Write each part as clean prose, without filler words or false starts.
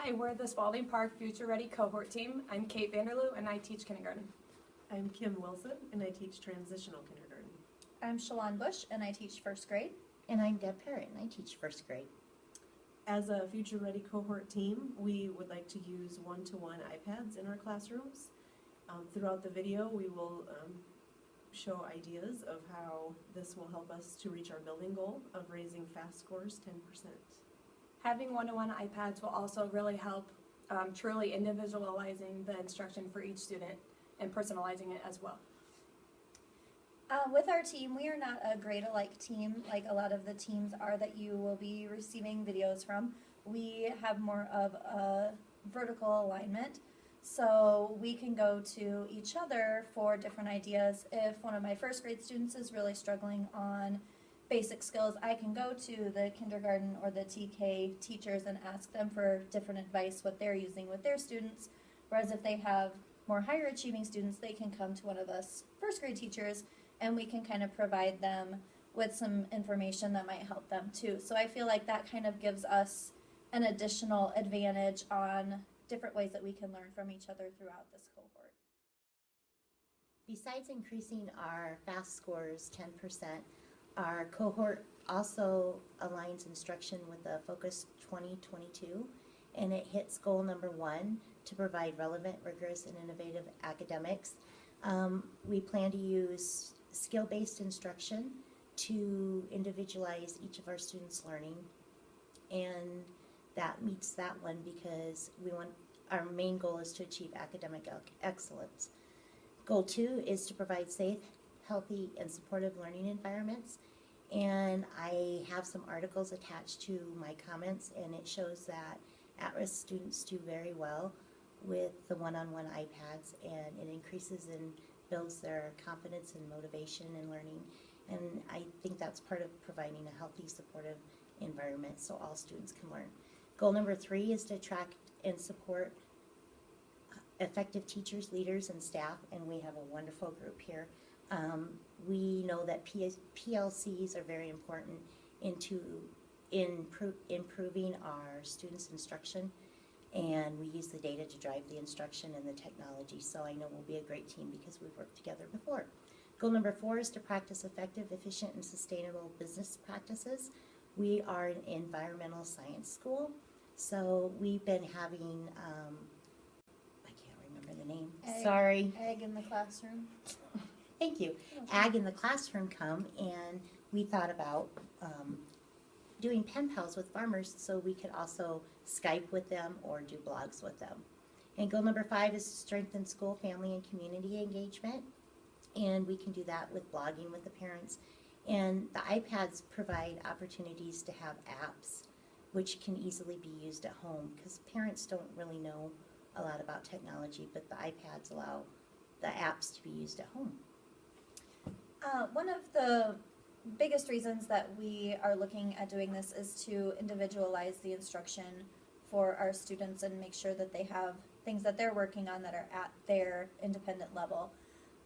Hi, we're the Spalding Park Future Ready Cohort team. I'm Kate Vanderloo and I teach kindergarten. I'm Kim Wilson and I teach transitional kindergarten. I'm Shalon Bush and I teach first grade. And I'm Deb Parrott and I teach first grade. As a Future Ready Cohort team, we would like to use one-to-one iPads in our classrooms. Throughout the video, we will show ideas of how this will help us to reach our building goal of raising FAST scores 10%. Having one-to-one iPads will also really help truly individualizing the instruction for each student and personalizing it as well. With our team, we are not a grade-alike team like a lot of the teams are that you will be receiving videos from. We have more of a vertical alignment, so we can go to each other for different ideas. If one of my first grade students is really struggling on basic skills, I can go to the kindergarten or the TK teachers and ask them for different advice, what they're using with their students. Whereas if they have more higher achieving students, they can come to one of us first grade teachers and we can kind of provide them with some information that might help them too. So I feel like that kind of gives us an additional advantage on different ways that we can learn from each other throughout this cohort. Besides increasing our FAST scores 10%, our cohort also aligns instruction with the Focus 2022, and it hits goal number 1 to provide relevant, rigorous, and innovative academics. We plan to use skill-based instruction to individualize each of our students' learning, and that meets that one because our main goal is to achieve academic excellence. Goal 2 is to provide safe, healthy, and supportive learning environments. And I have some articles attached to my comments, and it shows that at-risk students do very well with the one-on-one iPads, and it increases and builds their confidence and motivation in learning. And I think that's part of providing a healthy, supportive environment so all students can learn. Goal number 3 is to attract and support effective teachers, leaders, and staff, and we have a wonderful group here. We know that PLCs are very important in improving our students' instruction, and we use the data to drive the instruction and the technology, so I know we'll be a great team because we've worked together before. Goal number 4 is to practice effective, efficient, and sustainable business practices. We are an environmental science school, so we've been having, I can't remember the name, sorry. Ag in the classroom. Thank you. Ag in the classroom come, and we thought about doing pen pals with farmers so we could also Skype with them or do blogs with them. And goal number 5 is to strengthen school, family, and community engagement, and we can do that with blogging with the parents. And the iPads provide opportunities to have apps which can easily be used at home because parents don't really know a lot about technology, but the iPads allow the apps to be used at home. One of the biggest reasons that we are looking at doing this is to individualize the instruction for our students and make sure that they have things that they're working on that are at their independent level.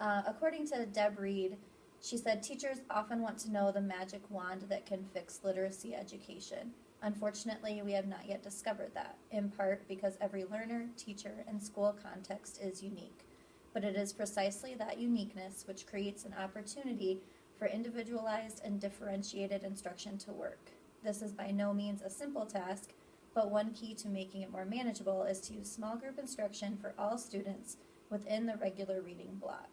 According to Deb Reed, she said teachers often want to know the magic wand that can fix literacy education. Unfortunately, we have not yet discovered that, in part because every learner, teacher, and school context is unique. But it is precisely that uniqueness which creates an opportunity for individualized and differentiated instruction to work. This is by no means a simple task, but one key to making it more manageable is to use small group instruction for all students within the regular reading block.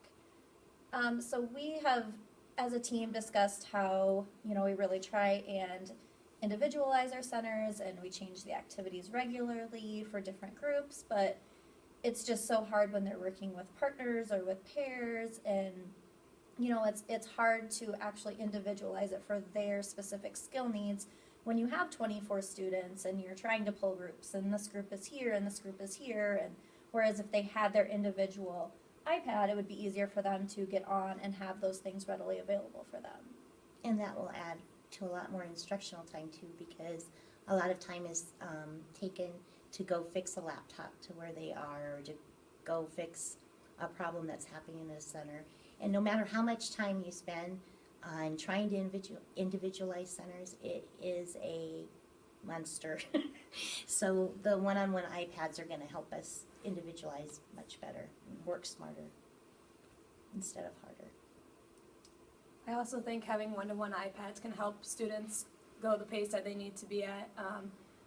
So we have, as a team, discussed how, we really try and individualize our centers and we change the activities regularly for different groups, but it's just so hard when they're working with partners or with pairs, and it's hard to actually individualize it for their specific skill needs when you have 24 students and you're trying to pull groups and this group is here and this group is here, and whereas if they had their individual iPad, it would be easier for them to get on and have those things readily available for them. And that will add to a lot more instructional time too, because a lot of time is taken to go fix a laptop to where they are, or to go fix a problem that's happening in a center. And no matter how much time you spend on trying to individualize centers, it is a monster. So the one-on-one iPads are gonna help us individualize much better, and work smarter instead of harder. I also think having one-to-one iPads can help students go the pace that they need to be at.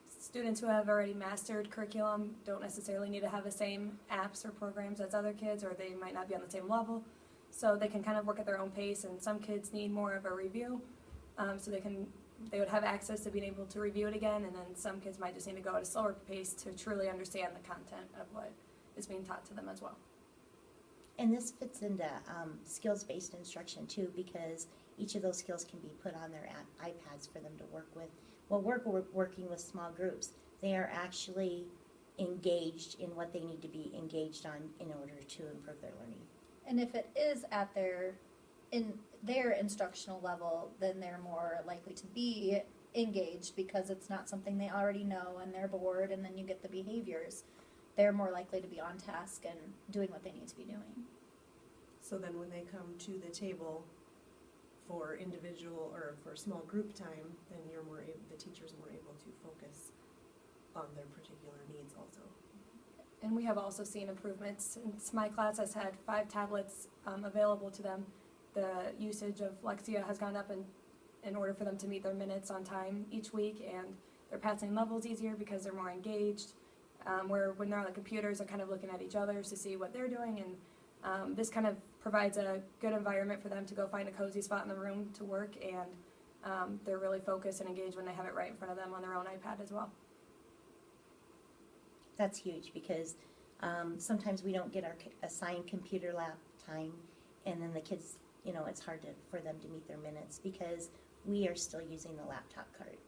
Students who have already mastered curriculum don't necessarily need to have the same apps or programs as other kids, or they might not be on the same level. So they can kind of work at their own pace, and some kids need more of a review. So they would have access to being able to review it again, and then some kids might just need to go at a slower pace to truly understand the content of what is being taught to them as well. And this fits into skills-based instruction too, because each of those skills can be put on their iPads for them to work with. Well, we're working with small groups. They are actually engaged in what they need to be engaged on in order to improve their learning. And if it is at their instructional level, then they're more likely to be engaged because it's not something they already know and they're bored, and then you get the behaviors. They're more likely to be on task and doing what they need to be doing. So then when they come to the table for individual or for small group time, then the teacher's more able to focus on their particular needs also. And we have also seen improvements. Since my class has had 5 tablets available to them, the usage of Lexia has gone up in order for them to meet their minutes on time each week, and they're passing levels easier because they're more engaged. Where when they're on the computers, they're kind of looking at each other to see what they're doing, and this kind of provides a good environment for them to go find a cozy spot in the room to work, and they're really focused and engaged when they have it right in front of them on their own iPad as well. That's huge because sometimes we don't get our assigned computer lab time, and then the kids, it's hard for them to meet their minutes because we are still using the laptop cart,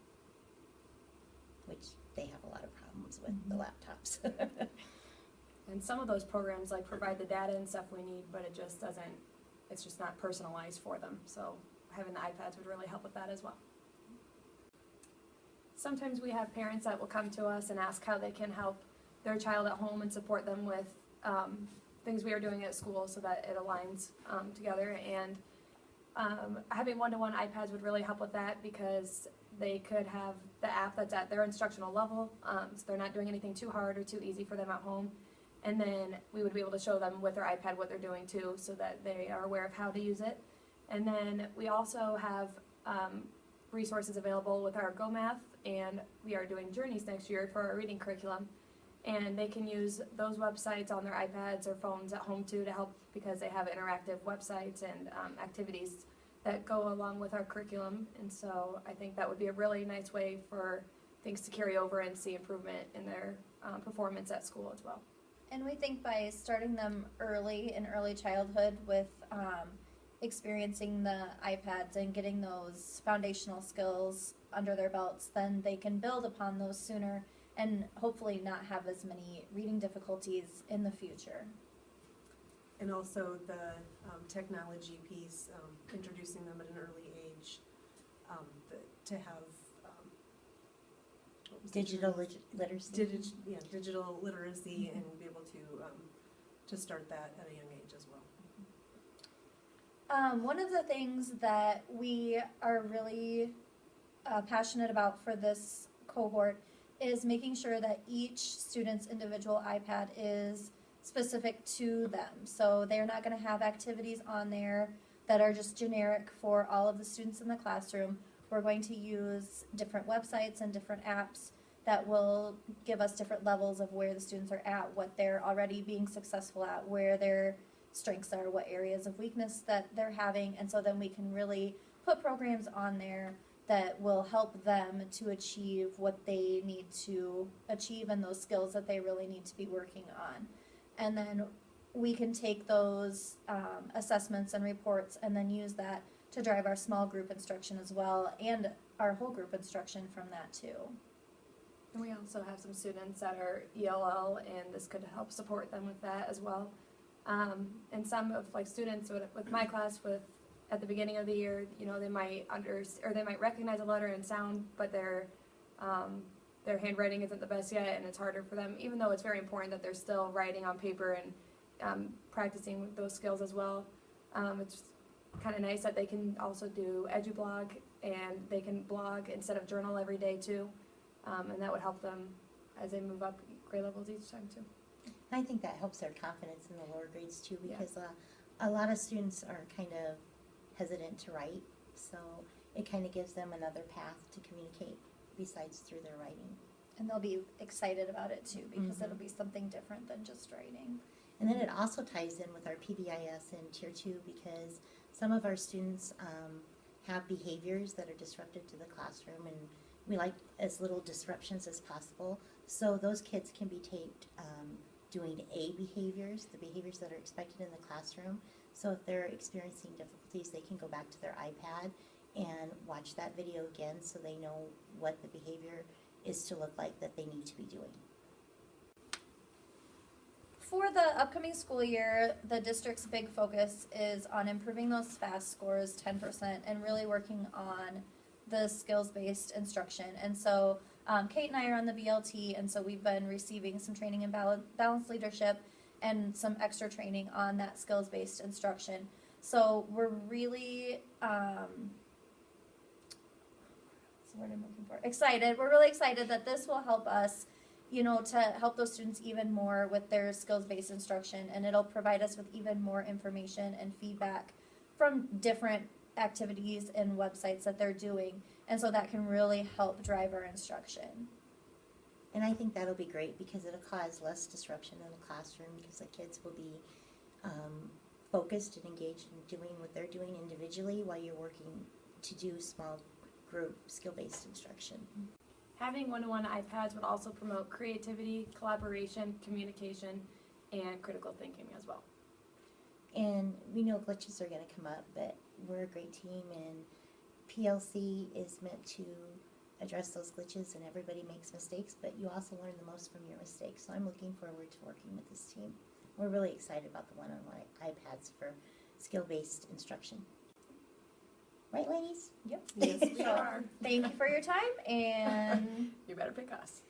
which they have a lot of problems with the laptops. And some of those programs provide the data and stuff we need, but it's just not personalized for them. So having the iPads would really help with that as well. Sometimes we have parents that will come to us and ask how they can help their child at home and support them with things we are doing at school so that it aligns together. And having one-to-one iPads would really help with that because they could have the app that's at their instructional level, so they're not doing anything too hard or too easy for them at home. And then we would be able to show them with their iPad what they're doing too, so that they are aware of how to use it. And then we also have resources available with our Go Math, and we are doing Journeys next year for our reading curriculum. And they can use those websites on their iPads or phones at home too to help, because they have interactive websites and activities that go along with our curriculum. And so I think that would be a really nice way for things to carry over and see improvement in their performance at school as well. And we think by starting them early in early childhood with experiencing the iPads and getting those foundational skills under their belts, then they can build upon those sooner and hopefully not have as many reading difficulties in the future. And also the technology piece, introducing them at an early age to have Digital literacy. Digital literacy, and be able to start that at a young age as well. One of the things that we are really passionate about for this cohort is making sure that each student's individual iPad is specific to them. So they're not going to have activities on there that are just generic for all of the students in the classroom. We're going to use different websites and different apps that will give us different levels of where the students are at, what they're already being successful at, where their strengths are, what areas of weakness that they're having, and so then we can really put programs on there that will help them to achieve what they need to achieve and those skills that they really need to be working on. And then we can take those assessments and reports and then use that to drive our small group instruction as well, and our whole group instruction from that too. And we also have some students that are ELL, and this could help support them with that as well. And some of students with my class, at the beginning of the year, they might they might recognize a letter and sound, but their handwriting isn't the best yet, and it's harder for them, even though it's very important that they're still writing on paper and practicing with those skills as well. It's kind of nice that they can also do EduBlog, and they can blog instead of journal every day too. and that would help them as they move up grade levels each time too. I think that helps their confidence in the lower grades too, Yeah. because a lot of students are kind of hesitant to write, so it kind of gives them another path to communicate besides through their writing. And they'll be excited about it too, because Mhm. it'll be something different than just writing. And then it also ties in with our PBIS in Tier 2, because some of our students have behaviors that are disruptive to the classroom, and we like as little disruptions as possible. So those kids can be taped doing A behaviors, the behaviors that are expected in the classroom. So if they're experiencing difficulties, they can go back to their iPad and watch that video again so they know what the behavior is to look like that they need to be doing. For the upcoming school year, the district's big focus is on improving those FAST scores 10% and really working on the skills-based instruction. And so Kate and I are on the BLT, and so we've been receiving some training in balanced leadership and some extra training on that skills-based instruction. So we're really, what's the word I'm looking for? Excited. We're really excited that this will help us, you know, to help those students even more with their skills-based instruction, and it'll provide us with even more information and feedback from different activities and websites that they're doing, and so that can really help drive our instruction. And I think that'll be great because it'll cause less disruption in the classroom, because the kids will be focused and engaged in doing what they're doing individually while you're working to do small group skill-based instruction. Having one-to-one iPads would also promote creativity, collaboration, communication, and critical thinking as well. And we know glitches are going to come up, but we're a great team, and PLC is meant to address those glitches, and everybody makes mistakes, but you also learn the most from your mistakes. So I'm looking forward to working with this team. We're really excited about the one-on-one iPads for skill-based instruction. Right, ladies? Yep. Yes, we So, are. thank you for your time, and You better pick us.